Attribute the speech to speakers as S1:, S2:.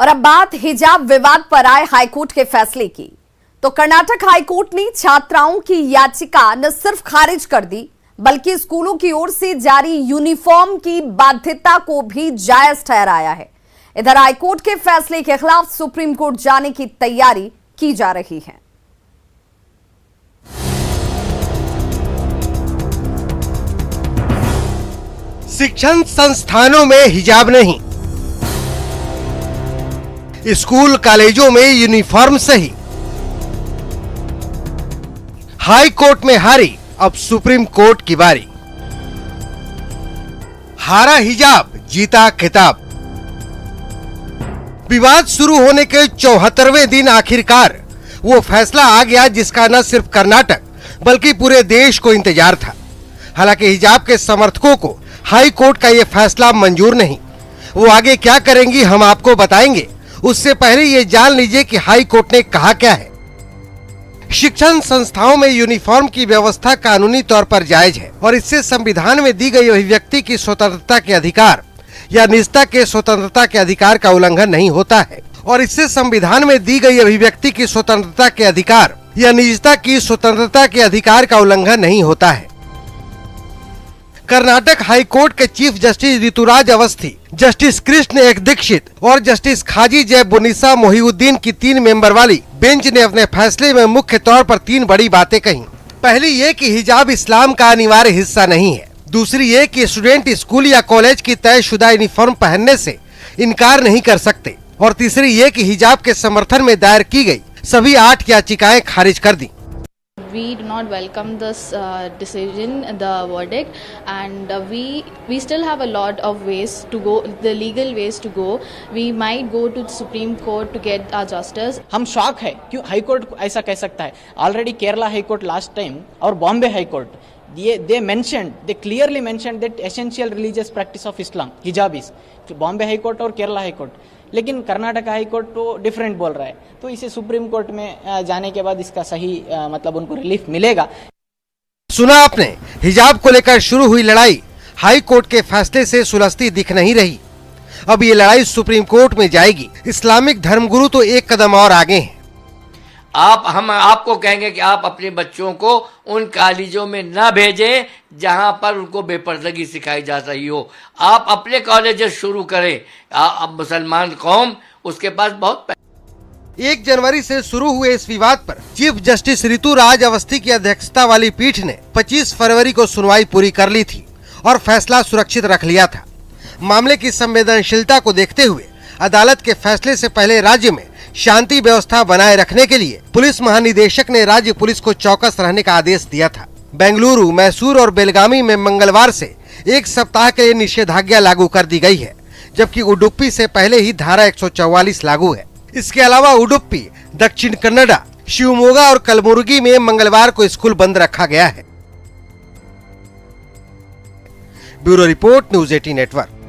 S1: और अब बात हिजाब विवाद पर आए हाईकोर्ट के फैसले की। तो कर्नाटक हाईकोर्ट ने छात्राओं की याचिका न सिर्फ खारिज कर दी बल्कि स्कूलों की ओर से जारी यूनिफॉर्म की बाध्यता को भी जायज ठहराया है। इधर हाईकोर्ट के फैसले के खिलाफ सुप्रीम कोर्ट जाने की तैयारी की जा रही है।
S2: शिक्षण संस्थानों में हिजाब नहीं, स्कूल कॉलेजों में यूनिफॉर्म सही। हाई कोर्ट में हारी, अब सुप्रीम कोर्ट की बारी। हारा हिजाब, जीता खिताब। विवाद शुरू होने के 74वें दिन आखिरकार वो फैसला आ गया जिसका न सिर्फ कर्नाटक बल्कि पूरे देश को इंतजार था। हालांकि हिजाब के समर्थकों को हाई कोर्ट का ये फैसला मंजूर नहीं। वो आगे क्या करेंगी हम आपको बताएंगे, उससे पहले ये जान लीजिए कि हाई कोर्ट ने कहा क्या है। शिक्षण संस्थाओं में यूनिफॉर्म की व्यवस्था कानूनी तौर पर जायज है और इससे संविधान में दी गई अभिव्यक्ति की स्वतंत्रता के अधिकार या निजता के स्वतंत्रता के अधिकार का उल्लंघन नहीं होता है। और इससे संविधान में दी गई अभिव्यक्ति की स्वतंत्रता के अधिकार या निजता की स्वतंत्रता के अधिकार का उल्लंघन नहीं होता है। कर्नाटक हाई कोर्ट के chief justice Rituraj Awasthi, justice Krishna एक दीक्षित और जस्टिस खाजी जय बुनिसा मोहिउद्दीन की 3 मेंबर वाली बेंच ने अपने फैसले में मुख्य तौर पर 3 बड़ी बातें कही। पहली ये कि हिजाब इस्लाम का अनिवार्य हिस्सा नहीं है। दूसरी ये कि स्टूडेंट स्कूल या कॉलेज की तयशुदा यूनिफॉर्म पहनने से इनकार नहीं कर सकते। और तीसरी ये कि हिजाब के समर्थन में दायर की गई सभी 8 याचिकाएं खारिज कर दी।
S3: We do not welcome this decision, the verdict, and we still have a lot of ways to go, the legal ways to go. We might go to the Supreme Court to get our justice.
S4: हम shock है क्यों high court ऐसा कह सकता है। Already Kerala high court last time और Bombay high court they clearly mentioned that essential religious practice of Islam hijab is, Bombay high court और Kerala high court. लेकिन कर्नाटक हाई कोर्ट तो डिफरेंट बोल रहा है। तो इसे सुप्रीम कोर्ट में जाने के बाद इसका सही मतलब उनको रिलीफ मिलेगा।
S2: सुना आपने, हिजाब को लेकर शुरू हुई लड़ाई हाई कोर्ट के फैसले से सुलझती दिख नहीं रही। अब ये लड़ाई सुप्रीम कोर्ट में जाएगी। इस्लामिक धर्मगुरु तो एक कदम और आगे हैं।
S5: हम आपको कहेंगे कि आप अपने बच्चों को उन कॉलेजों में न भेजें जहां पर उनको बेपर्दगी सिखाई जा रही हो। आप अपने कॉलेजेस शुरू करें। अब मुसलमान कौम उसके पास बहुत
S2: 1 जनवरी से शुरू हुए इस विवाद पर चीफ जस्टिस ऋतुराज अवस्थी की अध्यक्षता वाली पीठ ने 25 फरवरी को सुनवाई पूरी कर ली थी और फैसला सुरक्षित रख लिया था। मामले की संवेदनशीलता को देखते हुए अदालत के फैसले से पहले राज्य में शांति व्यवस्था बनाए रखने के लिए पुलिस महानिदेशक ने राज्य पुलिस को चौकस रहने का आदेश दिया था। बेंगलुरु, मैसूर और बेलगामी में मंगलवार से 1 सप्ताह के लिए निषेधाज्ञा लागू कर दी गई है, जबकि उडुपी से पहले ही धारा 144 लागू है। इसके अलावा उडुपी, दक्षिण कन्नड़ा, शिवमोगा और कलबुर्गी में मंगलवार को स्कूल बंद रखा गया है। Bureau report, news 18 network.